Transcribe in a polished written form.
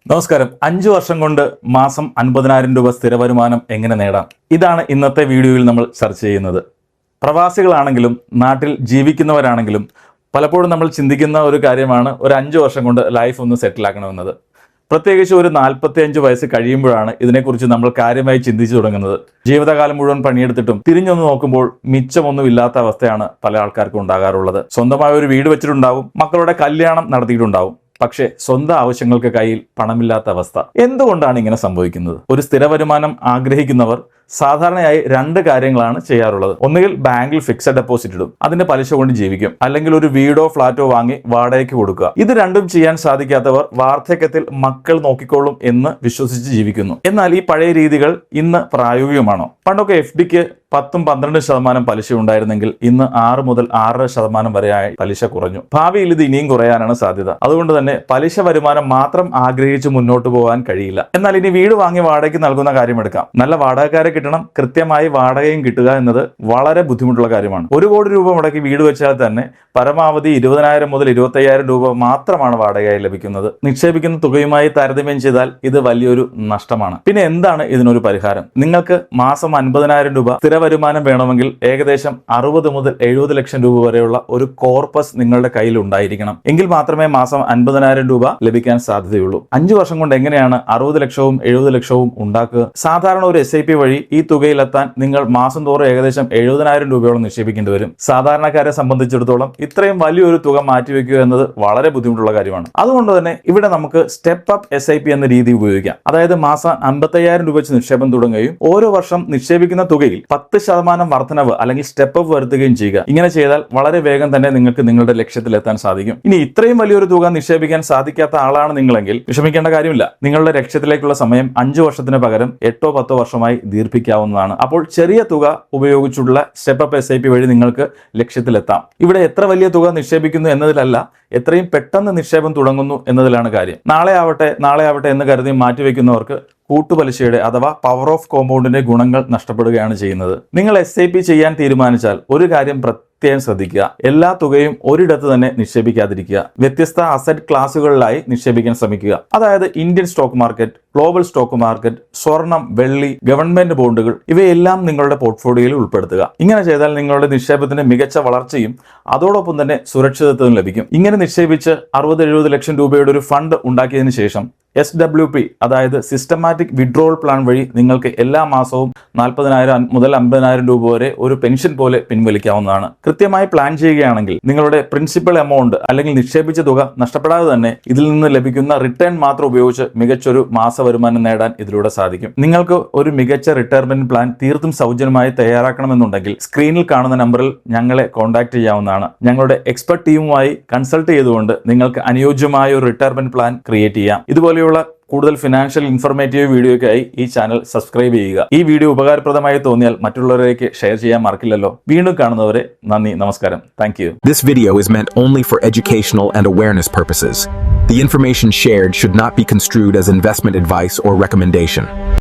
നമസ്കാരം. 5 വർഷം കൊണ്ട് മാസം 50,000 രൂപ സ്ഥിര വരുമാനം എങ്ങനെ നേടാം? ഇതാണ് ഇന്നത്തെ വീഡിയോയിൽ നമ്മൾ ചർച്ച ചെയ്യുന്നത്. പ്രവാസികളാണെങ്കിലും നാട്ടിൽ ജീവിക്കുന്നവരാണെങ്കിലും പലപ്പോഴും നമ്മൾ ചിന്തിക്കുന്ന ഒരു കാര്യമാണ് ഒരു 5 വർഷം കൊണ്ട് ലൈഫ് ഒന്ന് സെറ്റിൽ ആക്കണമെന്നത്. പ്രത്യേകിച്ച് ഒരു 45 വയസ്സ് കഴിയുമ്പോഴാണ് ഇതിനെക്കുറിച്ച് നമ്മൾ കാര്യമായി ചിന്തിച്ചു തുടങ്ങുന്നത്. ജീവിതകാലം മുഴുവൻ പണിയെടുത്തിട്ടും തിരിഞ്ഞൊന്ന് നോക്കുമ്പോൾ മിച്ചമൊന്നും ഇല്ലാത്ത അവസ്ഥയാണ് പല ആൾക്കാർക്കും ഉണ്ടാകാറുള്ളത്. സ്വന്തമായ ഒരു വീട് വെച്ചിട്ടുണ്ടാവും, മക്കളുടെ കല്യാണം നടത്തിയിട്ടുണ്ടാവും, പക്ഷേ സ്വന്തം ആവശ്യങ്ങൾക്ക് കയ്യിൽ പണമില്ലാത്ത അവസ്ഥ. എന്തുകൊണ്ടാണ് ഇങ്ങനെ സംഭവിക്കുന്നത്? ഒരു സ്ഥിര വരുമാനം ആഗ്രഹിക്കുന്നവർ സാധാരണയായി 2 കാര്യങ്ങളാണ് ചെയ്യാറുള്ളത്. ഒന്നുകിൽ ബാങ്കിൽ ഫിക്സഡ് ഡെപ്പോസിറ്റ് ഇടും, അതിന്റെ പലിശ കൊണ്ട് ജീവിക്കും. അല്ലെങ്കിൽ ഒരു വീടോ ഫ്ളാറ്റോ വാങ്ങി വാടകയ്ക്ക് കൊടുക്കുക. ഇത് രണ്ടും ചെയ്യാൻ സാധിക്കാത്തവർ വാർദ്ധക്യത്തിൽ മക്കൾ നോക്കിക്കോളും എന്ന് വിശ്വസിച്ച് ജീവിക്കുന്നു. എന്നാൽ ഈ പഴയ രീതികൾ ഇന്ന് പ്രായോഗികമാണോ? പണ്ടൊക്കെ FDക്ക് 10-12% പലിശ ഉണ്ടായിരുന്നെങ്കിൽ ഇന്ന് 6 മുതൽ 6.5% വരെയായി പലിശ കുറഞ്ഞു. ഭാവിയിൽ ഇത് ഇനിയും കുറയാനാണ് സാധ്യത. അതുകൊണ്ട് തന്നെ പലിശ വരുമാനം മാത്രം ആഗ്രഹിച്ച് മുന്നോട്ട് പോകാൻ കഴിയില്ല. എന്നാൽ ഇനി വീട് വാങ്ങി വാടകയ്ക്ക് നൽകുന്ന കാര്യം എടുക്കാം. നല്ല വാടകക്കാരെ കിട്ടണം, കൃത്യമായി വാടകയും കിട്ടുക എന്നത് വളരെ ബുദ്ധിമുട്ടുള്ള കാര്യമാണ്. 1 കോടി രൂപ മുടക്കി വീട് വെച്ചാൽ തന്നെ പരമാവധി 20,000 മുതൽ 25,000 രൂപ മാത്രമാണ് വാടകയായി ലഭിക്കുന്നത്. നിക്ഷേപിക്കുന്ന തുകയുമായി താരതമ്യം ചെയ്താൽ ഇത് വലിയൊരു നഷ്ടമാണ്. പിന്നെ എന്താണ് ഇതിനൊരു പരിഹാരം? നിങ്ങൾക്ക് മാസം 50,000 രൂപ സ്ഥിര വരുമാനം വേണമെങ്കിൽ ഏകദേശം 60 മുതൽ 70 ലക്ഷം രൂപ വരെയുള്ള ഒരു കോർപ്പസ് നിങ്ങളുടെ കയ്യിൽ ഉണ്ടായിരിക്കണം. എങ്കിൽ മാത്രമേ മാസം 50,000 രൂപ ലഭിക്കാൻ സാധ്യതയുള്ളൂ. 5 വർഷം കൊണ്ട് എങ്ങനെയാണ് 60 ലക്ഷവും 70 ലക്ഷവും ഉണ്ടാക്കുക? സാധാരണ ഒരു SIP വഴി ഈ തുകയിലെത്താൻ നിങ്ങൾ മാസം തോറും ഏകദേശം 70,000 രൂപയോളം നിക്ഷേപിക്കേണ്ടി വരും. സാധാരണക്കാരെ സംബന്ധിച്ചിടത്തോളം ഇത്രയും വലിയൊരു തുക മാറ്റിവെക്കുക എന്നത് വളരെ ബുദ്ധിമുട്ടുള്ള കാര്യമാണ്. അതുകൊണ്ട് തന്നെ ഇവിടെ നമുക്ക് സ്റ്റെപ്പ് അപ്പ് SIP എന്ന രീതി ഉപയോഗിക്കാം. അതായത് മാസം 55,000 രൂപ വെച്ച് നിക്ഷേപം തുടങ്ങുകയും ഓരോ വർഷം നിക്ഷേപിക്കുന്ന തുകയിൽ 10% വർധനവ് അല്ലെങ്കിൽ സ്റ്റെപ്പ് അപ്പ് വരുത്തുകയും ചെയ്യുക. ഇങ്ങനെ ചെയ്താൽ വളരെ വേഗം തന്നെ നിങ്ങൾക്ക് നിങ്ങളുടെ ലക്ഷ്യത്തിലെത്താൻ സാധിക്കും. ഇനി ഇത്രയും വലിയൊരു തുക നിക്ഷേപിക്കാൻ സാധിക്കാത്ത ആളാണ് നിങ്ങളെങ്കിൽ വിഷമിക്കേണ്ട കാര്യമില്ല. നിങ്ങളുടെ ലക്ഷ്യത്തിലേക്കുള്ള സമയം 5 വർഷത്തിന് പകരം 8-10 വർഷമായി ദീർഘിപ്പിക്കാവുന്നതാണ്. അപ്പോൾ ചെറിയ തുക ഉപയോഗിച്ചുള്ള സ്റ്റെപ്പ് അപ്പ് SIP വഴി നിങ്ങൾക്ക് ലക്ഷ്യത്തിലെത്താം. ഇവിടെ എത്ര വലിയ തുക നിക്ഷേപിക്കുന്നു എന്നതിലല്ല, എത്രയും പെട്ടെന്ന് നിക്ഷേപം തുടങ്ങുന്നു എന്നതിലാണ് കാര്യം. നാളെ ആവട്ടെ എന്ന് കരുതി മാറ്റിവെക്കുന്നവർക്ക് കൂട്ടുപലിശയുടെ അഥവാ പവർ ഓഫ് കോമ്പൗണ്ടിന്റെ ഗുണങ്ങൾ നഷ്ടപ്പെടുകയാണ് ചെയ്യുന്നത്. നിങ്ങൾ SIP ചെയ്യാൻ തീരുമാനിച്ചാൽ ഒരു കാര്യം പ്രത്യേകം ശ്രദ്ധിക്കുക. എല്ലാ തുകയും ഒരിടത്ത് തന്നെ നിക്ഷേപിക്കാതിരിക്കുക. വ്യത്യസ്ത അസറ്റ് ക്ലാസുകളിലായി നിക്ഷേപിക്കാൻ ശ്രമിക്കുക. അതായത് Indian stock market, global stock market, സ്വർണം, വെള്ളി, ഗവൺമെന്റ് ബോണ്ടുകൾ ഇവയെല്ലാം നിങ്ങളുടെ പോർട്ട്ഫോളിയോയിൽ ഉൾപ്പെടുത്തുക. ഇങ്ങനെ ചെയ്താൽ നിങ്ങളുടെ നിക്ഷേപത്തിന് മികച്ച വളർച്ചയും അതോടൊപ്പം തന്നെ സുരക്ഷിതത്വവും ലഭിക്കും. ഇങ്ങനെ നിക്ഷേപിച്ച് 60-70 ലക്ഷം രൂപയുടെ ഒരു ഫണ്ട് ഉണ്ടാക്കിയതിനു ശേഷം SWP അതായത് സിസ്റ്റമാറ്റിക് വിഡ്രോവൽ പ്ലാൻ വഴി നിങ്ങൾക്ക് എല്ലാ മാസവും 40,000 മുതൽ 50,000 രൂപ വരെ ഒരു പെൻഷൻ പോലെ പിൻവലിക്കാവുന്നതാണ്. കൃത്യമായി പ്ലാൻ ചെയ്യുകയാണെങ്കിൽ നിങ്ങളുടെ പ്രിൻസിപ്പൽ എമൗണ്ട് അല്ലെങ്കിൽ നിക്ഷേപിച്ച തുക നഷ്ടപ്പെടാതെ തന്നെ ഇതിൽ നിന്ന് ലഭിക്കുന്ന റിട്ടേൺ മാത്രം ഉപയോഗിച്ച് മികച്ചൊരു മാസ വരുമാനം നേടാൻ ഇതിലൂടെ സാധിക്കും. നിങ്ങൾക്ക് ഒരു മികച്ച റിട്ടയർമെന്റ് പ്ലാൻ തീർത്തും സൗജന്യമായി തയ്യാറാക്കണമെന്നുണ്ടെങ്കിൽ സ്ക്രീനിൽ കാണുന്ന നമ്പറിൽ ഞങ്ങളെ കോൺടാക്ട് ചെയ്യാവുന്നതാണ്. ഞങ്ങളുടെ എക്സ്പെർട്ട് ടീമുമായി കൺസൾട്ട് ചെയ്തുകൊണ്ട് നിങ്ങൾക്ക് അനുയോജ്യമായ ഒരു റിട്ടയർമെന്റ് പ്ലാൻ ക്രിയേറ്റ് ചെയ്യാം. ഇതുപോലെയുള്ള കൂടുതൽ ഫിനാൻഷ്യൽ ഇൻഫർമേറ്റീവ് വീഡിയോയ്ക്കായി ഈ ചാനൽ സബ്സ്ക്രൈബ് ചെയ്യുക. ഈ വീഡിയോ ഉപകാരപ്രദമായി തോന്നിയാൽ മറ്റുള്ളവരിലേക്ക് ഷെയർ ചെയ്യാൻ മറക്കില്ലല്ലോ. വീണ്ടും കാണുന്നവരെ നന്ദി, നമസ്കാരം. Thank you. This video is meant only for educational and awareness purposes. The information shared should not be construed as investment advice or recommendation.